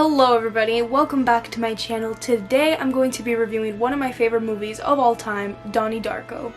Hello everybody, welcome back to my channel. Today I'm going to be reviewing one of my favorite movies of all time, Donnie Darko.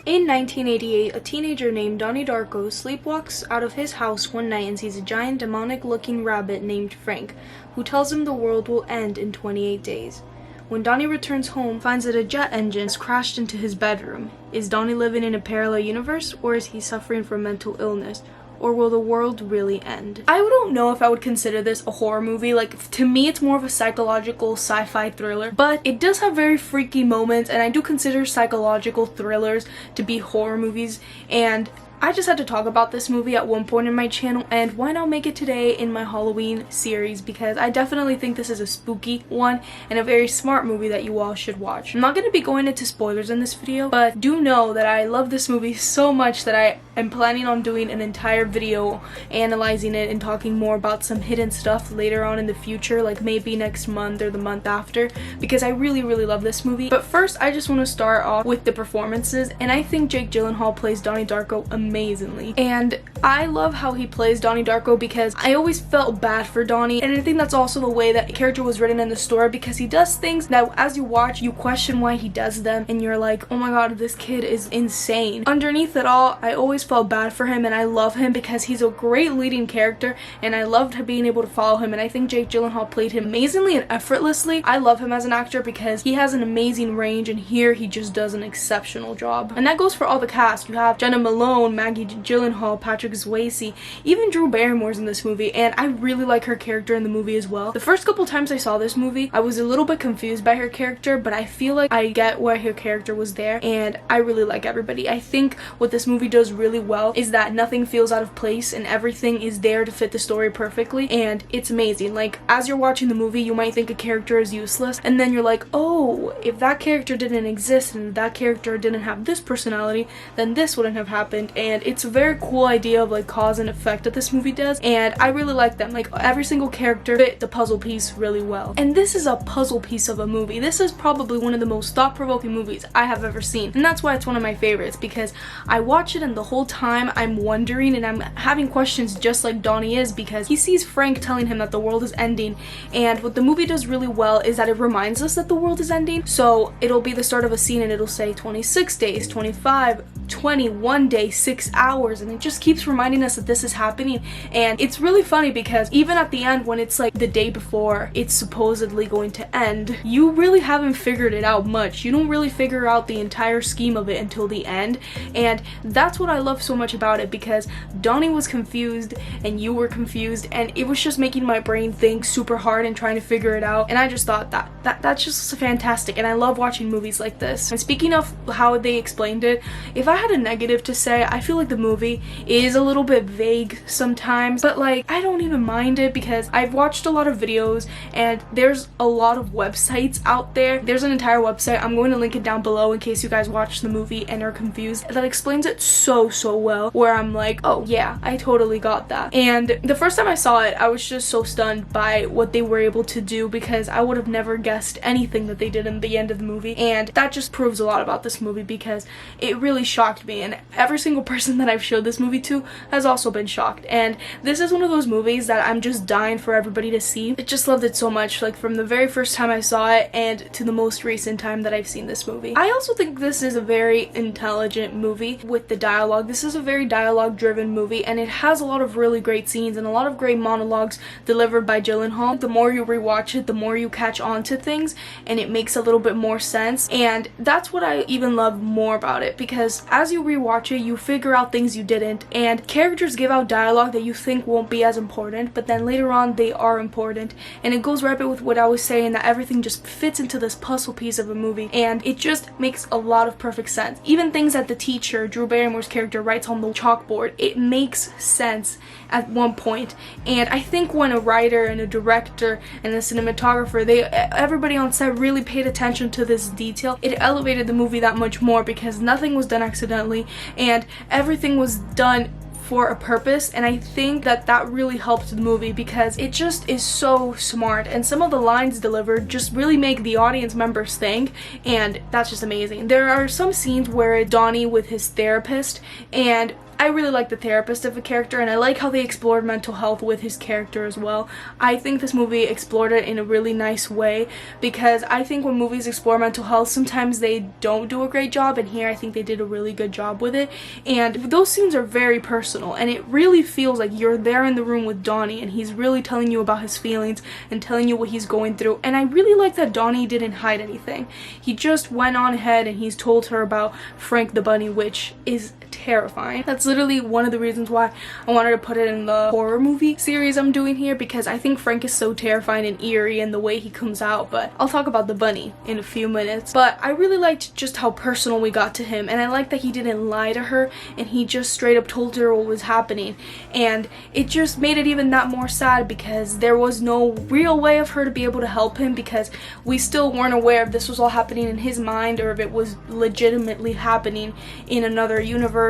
In 1988, a teenager named Donnie Darko sleepwalks out of his house one night and sees a giant demonic-looking rabbit named Frank, who tells him the world will end in 28 days. When Donnie returns home, finds that a jet engine has crashed into his bedroom. Is Donnie living in a parallel universe, or is he suffering from mental illness? Or will the world really end? I don't know if I would consider this a horror movie. Like, to me, it's more of a psychological sci-fi thriller, but it does have very freaky moments, and I do consider psychological thrillers to be horror movies, and I just had to talk about this movie at one point in my channel, and why not make it today in my Halloween series, because I definitely think this is a spooky one and a very smart movie that you all should watch. I'm not going to be going into spoilers in this video, but do know that I love this movie so much that I am planning on doing an entire video analyzing it and talking more about some hidden stuff later on in the future, like maybe next month or the month after, because I really love this movie. But first, I just want to start off with the performances, and I think Jake Gyllenhaal plays Donnie Darko amazingly. And I love how he plays Donnie Darko because I always felt bad for Donnie, and I think that's also the way that the character was written in the story, because he does things that as you watch, you question why he does them, and you're like, oh my god, this kid is insane. Underneath it all, I always felt bad for him, and I love him because he's a great leading character, and I loved being able to follow him, and I think Jake Gyllenhaal played him amazingly and effortlessly. I love him as an actor because he has an amazing range, and here he just does an exceptional job. And that goes for all the cast. You have Jena, Malone, Maggie, Gyllenhaal, Patrick Swayze, even Drew Barrymore's in this movie, and I really like her character in the movie as well. The first couple times I saw this movie, I was a little bit confused by her character, but I feel like I get why her character was there, and I really like everybody. I think what this movie does really well is that nothing feels out of place and everything is there to fit the story perfectly, and it's amazing. Like, as you're watching the movie, you might think a character is useless, and then you're like, oh, if that character didn't exist and that character didn't have this personality, then this wouldn't have happened. And it's a very cool idea of like cause and effect that this movie does, and I really like them. Like, every single character fit the puzzle piece really well, and this is a puzzle piece of a movie. This is probably one of the most thought-provoking movies I have ever seen, and that's why it's one of my favorites, because I watch it and the whole time I'm wondering and I'm having questions just like Donnie is, because he sees Frank telling him that the world is ending, and what the movie does really well is that it reminds us that the world is ending. So it'll be the start of a scene and it'll say 26 days, 25, 21 day, 6 hours, and it just keeps reminding us that this is happening. And it's really funny because even at the end, when it's like the day before it's supposedly going to end, you really haven't figured it out much. You don't really figure out the entire scheme of it until the end, and that's what I love so much about it, because Donnie was confused and you were confused, and it was just making my brain think super hard and trying to figure it out, and I just thought that's just fantastic, and I love watching movies like this. And speaking of how they explained it, if I had a negative to say, I feel like the movie is a little bit vague sometimes, but like, I don't even mind it because I've watched a lot of videos and there's a lot of websites out there. There's an entire website, I'm going to link it down below in case you guys watch the movie and are confused, that explains it so well, where I'm like, oh yeah, I totally got that. And the first time I saw it, I was just so stunned by what they were able to do, because I would have never guessed anything that they did in the end of the movie, and that just proves a lot about this movie, because it really shocked me, and every single person that I've showed this movie to has also been shocked. And this is one of those movies that I'm just dying for everybody to see. I just loved it so much, like from the very first time I saw it and to the most recent time that I've seen this movie. I also think this is a very intelligent movie with the dialogue. This is a very dialogue driven movie, and it has a lot of really great scenes and a lot of great monologues delivered by Gyllenhaal. The more you rewatch it, the more you catch on to things, and it makes a little bit more sense, and that's what I even love more about it, because as you rewatch it, you figure out things you didn't, and characters give out dialogue that you think won't be as important, but then later on they are important, and it goes right back with what I was saying, that everything just fits into this puzzle piece of a movie, and it just makes a lot of perfect sense. Even things that the teacher, Drew Barrymore's character, writes on the chalkboard, it makes sense at one point. And I think when a writer and a director and a cinematographer, everybody on set really paid attention to this detail, it elevated the movie that much more, because nothing was done accidentally and everything was done for a purpose, and I think that that really helped the movie because it just is so smart, and some of the lines delivered just really make the audience members think, and that's just amazing. There are some scenes where Donnie with his therapist, and I really like the therapist of a character, and I like how they explored mental health with his character as well. I think this movie explored it in a really nice way, because I think when movies explore mental health, sometimes they don't do a great job, and here I think they did a really good job with it. And those scenes are very personal, and it really feels like you're there in the room with Donnie, and he's really telling you about his feelings and telling you what he's going through. And I really like that Donnie didn't hide anything. He just went on ahead and he's told her about Frank the bunny, which is terrifying. That's literally one of the reasons why I wanted to put it in the horror movie series I'm doing here, because I think Frank is so terrifying and eerie in the way he comes out. But I'll talk about the bunny in a few minutes. But I really liked just how personal we got to him, and I liked that he didn't lie to her and he just straight up told her what was happening, and it just made it even that more sad because there was no real way of her to be able to help him, because we still weren't aware if this was all happening in his mind or if it was legitimately happening in another universe,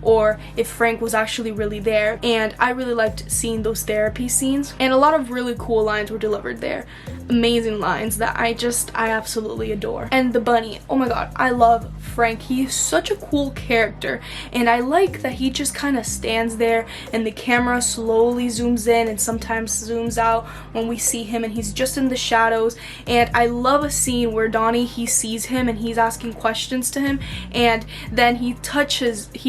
or if Frank was actually really there. And I really liked seeing those therapy scenes, and a lot of really cool lines were delivered there. Amazing lines that I absolutely adore. And the bunny, oh my god, I love Frank. He is such a cool character, and I like that he just kind of stands there and the camera slowly zooms in and sometimes zooms out when we see him, and he's just in the shadows. And I love a scene where Donnie, he sees him and he's asking questions to him, and then he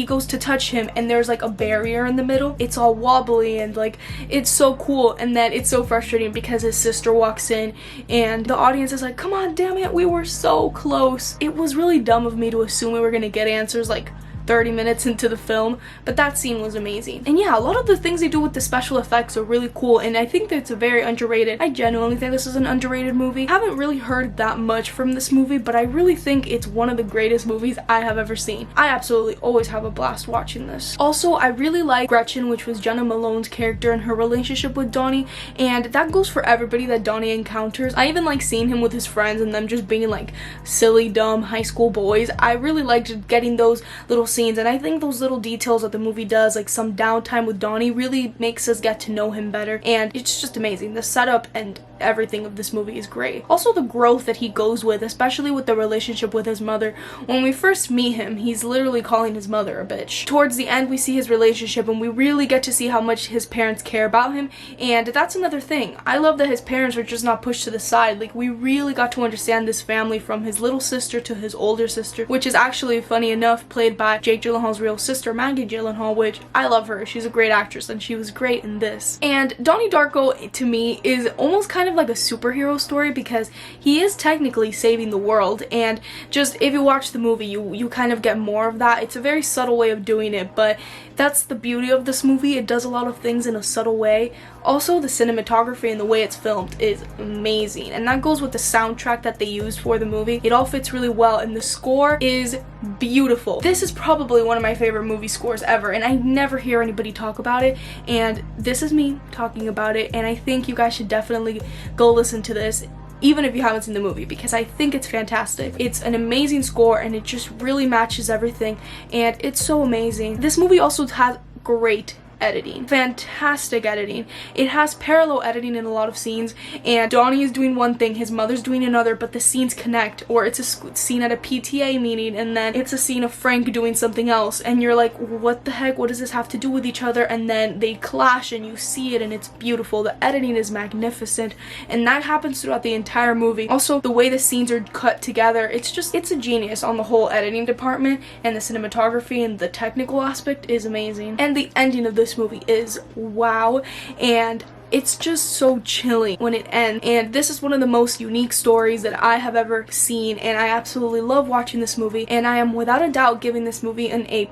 goes to touch him, and there's like a barrier in the middle. It's all wobbly and like it's so cool, and then it's so frustrating because his sister walks in and the audience is like, come on, damn it, we were so close. It was really dumb of me to assume we were gonna get answers like 30 minutes into the film, but that scene was amazing. And yeah, a lot of the things they do with the special effects are really cool, and I think that it's a very underrated, I genuinely think this is an underrated movie. I haven't really heard that much from this movie, but I really think it's one of the greatest movies I have ever seen. I absolutely always have a blast watching this. Also, I really like Gretchen, which was Jena Malone's character, and her relationship with Donnie, and that goes for everybody that Donnie encounters. I even like seeing him with his friends and them just being like silly, dumb high school boys. I really liked getting those little scenes, and I think those little details that the movie does, like some downtime with Donnie, really makes us get to know him better, and it's just amazing. The setup and everything of this movie is great. Also, the growth that he goes with, especially with the relationship with his mother. When we first meet him, he's literally calling his mother a bitch. Towards the end, we see his relationship, and we really get to see how much his parents care about him, and that's another thing. I love that his parents are just not pushed to the side. Like, we really got to understand this family, from his little sister to his older sister, which is actually, funny enough, played by Jake Gyllenhaal's real sister, Maggie Gyllenhaal, which I love her. She's a great actress, and she was great in this. And Donnie Darko, to me, is almost kind of like a superhero story, because he is technically saving the world, and just if you watch the movie, you kind of get more of that. It's a very subtle way of doing it, but that's the beauty of this movie. It does a lot of things in a subtle way. Also, the cinematography and the way it's filmed is amazing, and that goes with the soundtrack that they used for the movie. It all fits really well, and the score is beautiful. This is probably one of my favorite movie scores ever, and I never hear anybody talk about it, and this is me talking about it, and I think you guys should definitely go listen to this, even if you haven't seen the movie, because I think it's fantastic. It's an amazing score, and it just really matches everything, and it's so amazing. This movie also has great editing, fantastic editing. It has parallel editing in a lot of scenes, and Donnie is doing one thing, his mother's doing another, but the scenes connect. Or it's a scene at a PTA meeting, and then it's a scene of Frank doing something else, and you're like, what the heck, what does this have to do with each other? And then they clash, and you see it, and it's beautiful. The editing is magnificent, and that happens throughout the entire movie. Also, the way the scenes are cut together, it's a genius on the whole editing department, and the cinematography and the technical aspect is amazing. And the ending of this movie is wow, and it's just so chilling when it ends, and this is one of the most unique stories that I have ever seen, and I absolutely love watching this movie, and I am without a doubt giving this movie an A+.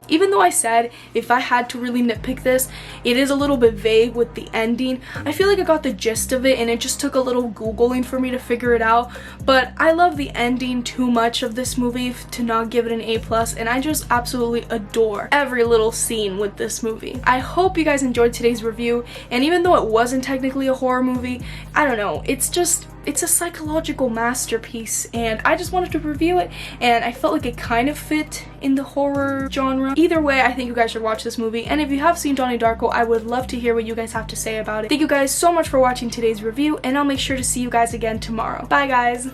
Even though I said if I had to really nitpick this, it is a little bit vague with the ending. I feel like I got the gist of it, and it just took a little Googling for me to figure it out. But I love the ending too much of this movie to not give it an A+, and I just absolutely adore every little scene with this movie. I hope you guys enjoyed today's review, and even though it wasn't technically a horror movie, I don't know, it's it's a psychological masterpiece, and I just wanted to review it, and I felt like it kind of fit in the horror genre. Either way, I think you guys should watch this movie, and if you have seen Donnie Darko, I would love to hear what you guys have to say about it. Thank you guys so much for watching today's review, and I'll make sure to see you guys again tomorrow. Bye guys!